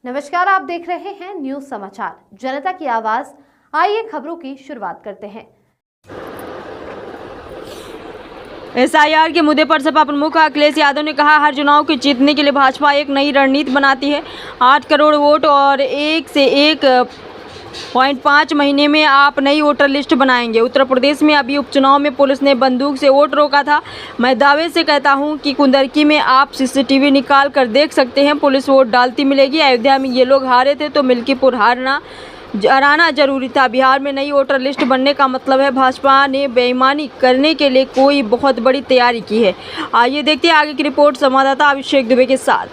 नमस्कार, आप देख रहे हैं न्यूज समाचार, जनता की आवाज। आइए खबरों की शुरुआत करते हैं। एसआईआर के मुद्दे पर सपा प्रमुख अखिलेश यादव ने कहा, हर चुनाव को जीतने के लिए भाजपा एक नई रणनीति बनाती है। 8 करोड़ वोट और 1 से 1.5 महीने में आप नई वोटर लिस्ट बनाएंगे। उत्तर प्रदेश में अभी उपचुनाव में पुलिस ने बंदूक से वोट रोका था। मैं दावे से कहता हूं कि कुंदरकी में आप सीसीटीवी निकाल कर देख सकते हैं, पुलिस वोट डालती मिलेगी। अयोध्या में ये लोग हारे थे तो मिल्कीपुर हराना जरूरी था। बिहार में नई वोटर लिस्ट बनने का मतलब है भाजपा ने बेईमानी करने के लिए कोई बहुत बड़ी तैयारी की है। आइए देखते हैं आगे की रिपोर्ट संवाददाता अभिषेक दुबे के साथ।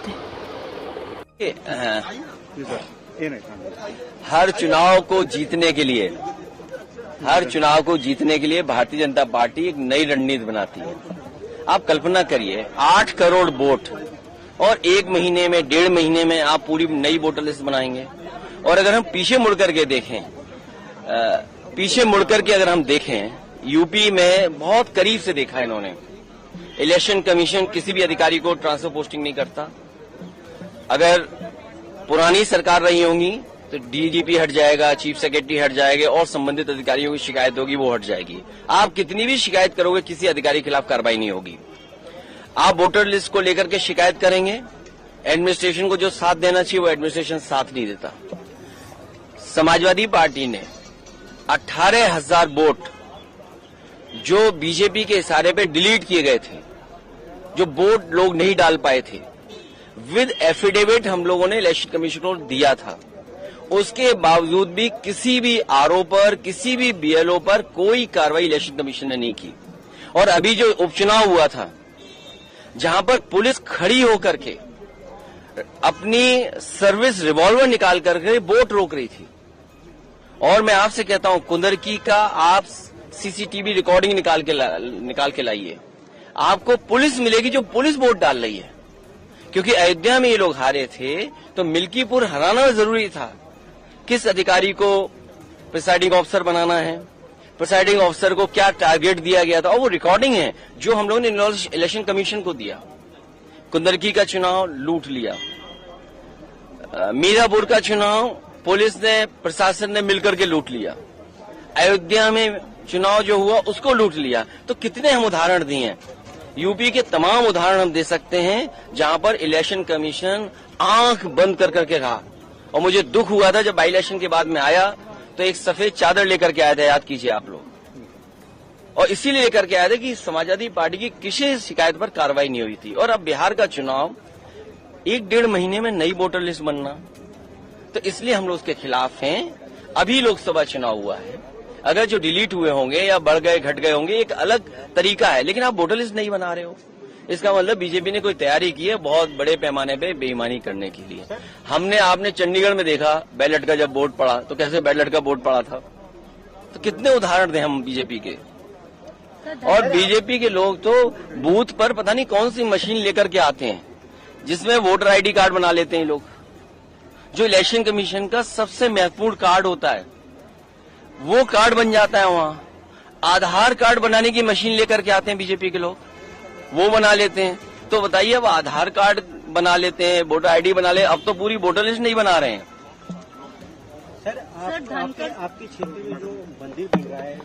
हर चुनाव को जीतने के लिए भारतीय जनता पार्टी एक नई रणनीति बनाती है। आप कल्पना करिए, 8 करोड़ वोट और 1 महीने में 1.5 महीने में आप पूरी नई वोटर लिस्ट बनाएंगे। और अगर हम पीछे मुड़कर के अगर हम देखें, यूपी में बहुत करीब से देखा इन्होंने। इलेक्शन कमीशन किसी भी अधिकारी को ट्रांसफर पोस्टिंग नहीं करता। अगर पुरानी सरकार रही होंगी तो डीजीपी हट जाएगा, चीफ सेक्रेटरी हट जाएंगे और संबंधित अधिकारियों की शिकायत होगी, वो हट जाएगी। आप कितनी भी शिकायत करोगे, किसी अधिकारी के खिलाफ कार्रवाई नहीं होगी। आप वोटर लिस्ट को लेकर के शिकायत करेंगे, एडमिनिस्ट्रेशन को जो साथ देना चाहिए वो एडमिनिस्ट्रेशन साथ नहीं देता। समाजवादी पार्टी ने 18,000 वोट जो बीजेपी के इशारे पे डिलीट किए गए थे, जो वोट लोग नहीं डाल पाए थे, विद एफिडेविट हम लोगों ने इलेक्शन कमीशन को दिया था। उसके बावजूद भी किसी भी आरओ पर, किसी भी बीएलओ पर कोई कार्रवाई इलेक्शन कमीशन ने नहीं की। और अभी जो उपचुनाव हुआ था, जहां पर पुलिस खड़ी होकर के अपनी सर्विस रिवॉल्वर निकाल करके वोट रोक रही थी। और मैं आपसे कहता हूं, कुंदरकी का आप सीसीटीवी रिकॉर्डिंग निकाल के लाइए, आपको पुलिस मिलेगी जो पुलिस वोट डाल रही है। क्योंकि अयोध्या में ये लोग हारे थे तो मिल्कीपुर हराना जरूरी था। किस अधिकारी को प्रिसाइडिंग ऑफिसर बनाना है, प्रिसाइडिंग ऑफिसर को क्या टारगेट दिया गया था, और वो रिकॉर्डिंग है जो हम लोगों ने इलेक्शन कमीशन को दिया। कुंदरकी का चुनाव लूट लिया, मीरापुर का चुनाव पुलिस ने, प्रशासन ने मिलकर के लूट लिया, अयोध्या में चुनाव जो हुआ उसको लूट लिया। तो कितने हम उदाहरण दिए हैं, यूपी के तमाम उदाहरण हम दे सकते हैं जहां पर इलेक्शन कमीशन आंख बंद कर करके रहा। और मुझे दुख हुआ था जब बाई इलेक्शन के बाद में आया तो एक सफेद चादर लेकर के आया था, याद कीजिए आप लोग। और इसीलिए लेकर के आया था कि समाजवादी पार्टी की किसी शिकायत पर कार्रवाई नहीं हुई थी। और अब बिहार का चुनाव 1-1.5 महीने में नई वोटर लिस्ट बनना, तो इसलिए हम लोग उसके खिलाफ हैं। अभी लोकसभा चुनाव हुआ है, अगर जो डिलीट हुए होंगे या बढ़ गए घट गए होंगे एक अलग तरीका है, लेकिन आप वोटर लिस्ट नहीं बना रहे हो, इसका मतलब बीजेपी ने कोई तैयारी की है बहुत बड़े पैमाने पे बेईमानी करने के लिए। आपने चंडीगढ़ में देखा बैलेट का जब वोट पड़ा तो कैसे बैलेट का वोट पड़ा था। तो कितने उदाहरण दें हम बीजेपी के। और बीजेपी के लोग तो बूथ पर पता नहीं कौन सी मशीन लेकर के आते हैं जिसमें वोटर आईडी कार्ड बना लेते हैं लोग, जो इलेक्शन कमीशन का सबसे महत्वपूर्ण कार्ड होता है वो कार्ड बन जाता है वहां। आधार कार्ड बनाने की मशीन लेकर के आते हैं बीजेपी के लोग, वो बना लेते हैं। तो बताइए, अब आधार कार्ड बना लेते हैं, वोटर आईडी बना ले, अब तो पूरी वोटर लिस्ट नहीं बना रहे हैं। सर, आपके क्षेत्र में जो मंदिर बन रहा है